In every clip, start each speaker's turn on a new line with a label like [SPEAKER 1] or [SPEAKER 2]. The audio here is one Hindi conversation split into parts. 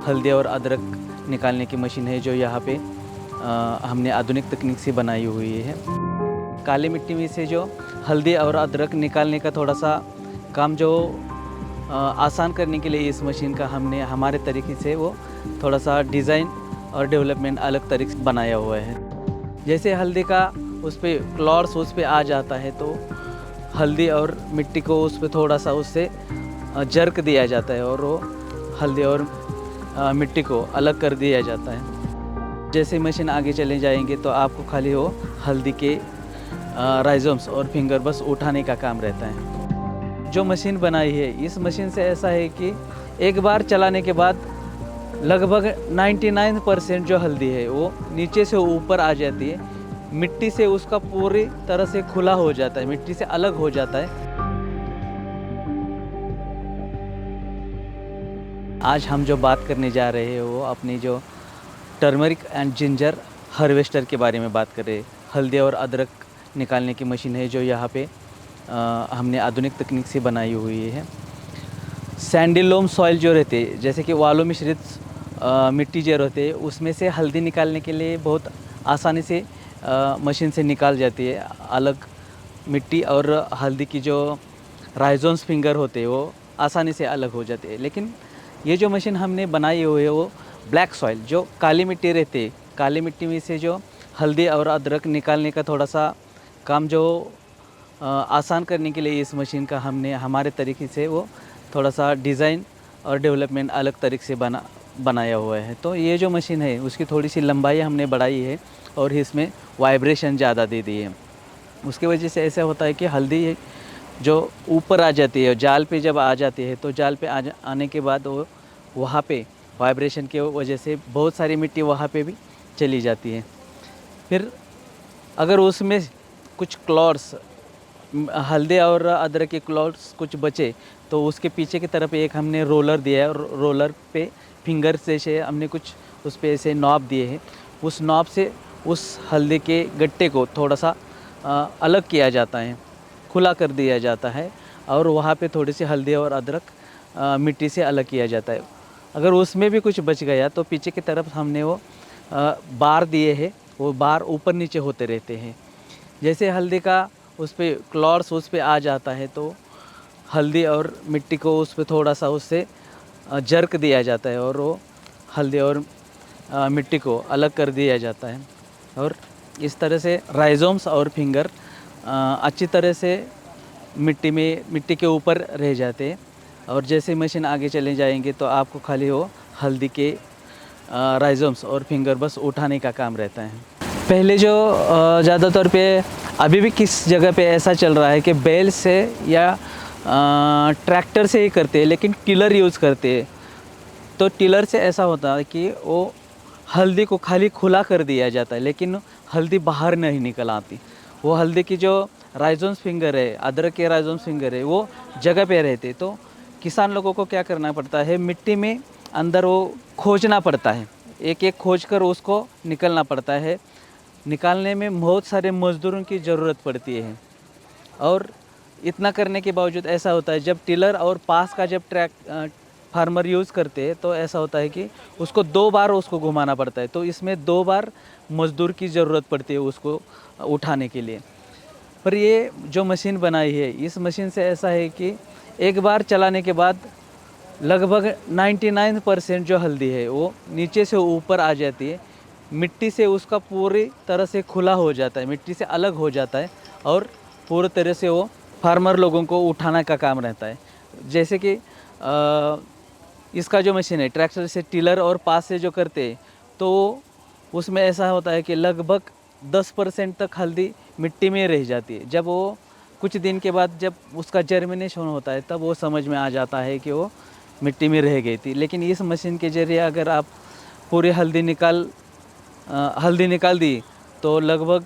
[SPEAKER 1] हल्दी और अदरक निकालने की मशीन है जो यहाँ पे हमने आधुनिक तकनीक से बनाई हुई है। काली मिट्टी में से जो हल्दी और अदरक निकालने का थोड़ा सा काम जो आसान करने के लिए इस मशीन का हमने हमारे तरीके से वो थोड़ा सा डिज़ाइन और डेवलपमेंट अलग तरीके से बनाया हुआ है। जैसे हल्दी का उस पर क्लॉर्स उस पर आ जाता है तो हल्दी और मिट्टी को उस पर थोड़ा सा उससे जर्क दिया जाता है और वो हल्दी और मिट्टी को अलग कर दिया जाता है। जैसे मशीन आगे चले जाएंगे तो आपको खाली वो हल्दी के राइजोम्स और फिंगर बस उठाने का काम रहता है। जो मशीन बनाई है इस मशीन से ऐसा है कि एक बार चलाने के बाद लगभग 99% जो हल्दी है वो नीचे से ऊपर आ जाती है, मिट्टी से उसका पूरी तरह से खुला हो जाता है, मिट्टी से अलग हो जाता है। आज हम जो बात करने जा रहे हैं वो अपनी जो टर्मरिक एंड जिंजर हार्वेस्टर के बारे में बात कर रहे हैं। हल्दी और अदरक निकालने की मशीन है जो यहाँ पे हमने आधुनिक तकनीक से बनाई हुई है। सैंडी लोम सॉइल जो रहते हैं, जैसे कि वालू मिश्रित मिट्टी जो रहते हैं, उसमें से हल्दी निकालने के लिए बहुत आसानी से मशीन से निकाल जाती है। अलग मिट्टी और हल्दी की जो राइजोन्स फिंगर होते हैं वो आसानी से अलग हो जाते हैं। लेकिन ये जो मशीन हमने बनाई हुई है वो ब्लैक सॉइल जो काली मिट्टी रहती है, काली मिट्टी में से जो हल्दी और अदरक निकालने का थोड़ा सा काम जो आसान करने के लिए इस मशीन का हमने हमारे तरीके से वो थोड़ा सा डिज़ाइन और डेवलपमेंट अलग तरीके से बनाया हुआ है। तो ये जो मशीन है उसकी थोड़ी सी लंबाई हमने बढ़ाई है और इसमें वाइब्रेशन ज़्यादा दे दी है। उसकी वजह से ऐसा होता है कि हल्दी जो ऊपर आ जाती है, जाल पे जब आ जाती है तो जाल पे आने के बाद वो वहाँ पे वाइब्रेशन की वजह से बहुत सारी मिट्टी वहाँ पे भी चली जाती है। फिर अगर उसमें कुछ क्लॉट्स हल्दी और अदरक के क्लॉट्स कुछ बचे तो उसके पीछे की तरफ एक हमने रोलर दिया है और रोलर पे फिंगर से हमने कुछ उस पे ऐसे नॉब दिए हैं। उस नॉब से उस हल्दी के गट्टे को थोड़ा सा अलग किया जाता है, खुला कर दिया जाता है और वहाँ पे थोड़ी सी हल्दी और अदरक मिट्टी से अलग किया जाता है। अगर उसमें भी कुछ बच गया तो पीछे की तरफ हमने वो बार दिए हैं, वो बार ऊपर नीचे होते रहते हैं। जैसे हल्दी का उस पर क्लॉर्स उस पर आ जाता है तो हल्दी और मिट्टी को उस पर थोड़ा सा उससे जर्क दिया जाता है और वो हल्दी और मिट्टी को अलग कर दिया जाता है और इस तरह से राइजोम्स और फिंगर अच्छी तरह से मिट्टी के ऊपर रह जाते हैं। और जैसे मशीन आगे चले जाएंगे तो आपको खाली वो हल्दी के राइजोम्स और फिंगर बस उठाने का काम रहता है। पहले जो ज़्यादातर पे अभी भी किस जगह पे ऐसा चल रहा है कि बैल से या ट्रैक्टर से ही करते हैं, लेकिन टिलर यूज़ करते हैं। तो टिलर से ऐसा होता है कि वो हल्दी को खाली खुला कर दिया जाता है, लेकिन हल्दी बाहर नहीं निकल आती। वो हल्दी की जो राइजोन्स फिंगर है, अदरक के राइजोन्स फिंगर है, वो जगह पे रहते। तो किसान लोगों को क्या करना पड़ता है, मिट्टी में अंदर वो खोजना पड़ता है, एक एक खोज कर उसको निकलना पड़ता है। निकालने में बहुत सारे मज़दूरों की ज़रूरत पड़ती है और इतना करने के बावजूद ऐसा होता है जब टिलर और पास का जब फार्मर यूज़ करते हैं तो ऐसा होता है कि उसको 2 बार उसको घुमाना पड़ता है। तो इसमें 2 बार मज़दूर की ज़रूरत पड़ती है उसको उठाने के लिए। पर ये जो मशीन बनाई है इस मशीन से ऐसा है कि एक बार चलाने के बाद लगभग 99% जो हल्दी है वो नीचे से ऊपर आ जाती है, मिट्टी से उसका पूरी तरह से खुला हो जाता है, मिट्टी से अलग हो जाता है और पूरी तरह से वो फार्मर लोगों को उठाने का काम रहता है। जैसे कि इसका जो मशीन है ट्रैक्टर से टिलर और पास से जो करते हैं तो उसमें ऐसा होता है कि लगभग 10% तक हल्दी मिट्टी में रह जाती है। जब वो कुछ दिन के बाद जब उसका जर्मिनेशन होता है तब वो समझ में आ जाता है कि वो मिट्टी में रह गई थी। लेकिन इस मशीन के ज़रिए अगर आप पूरी हल्दी निकाल दी तो लगभग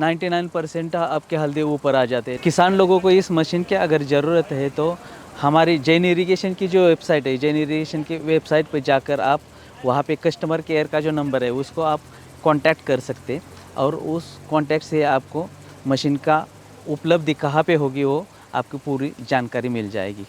[SPEAKER 1] 99% आपके हल्दी ऊपर आ जाते हैं। किसान लोगों को इस मशीन की अगर ज़रूरत है तो हमारी जैन इरीगेशन की जो वेबसाइट है, जैन इरीगेशन की वेबसाइट पर जाकर आप वहाँ पे कस्टमर केयर का जो नंबर है उसको आप कांटेक्ट कर सकते और उस कांटेक्ट से आपको मशीन का उपलब्धि कहाँ पे होगी वो आपको पूरी जानकारी मिल जाएगी।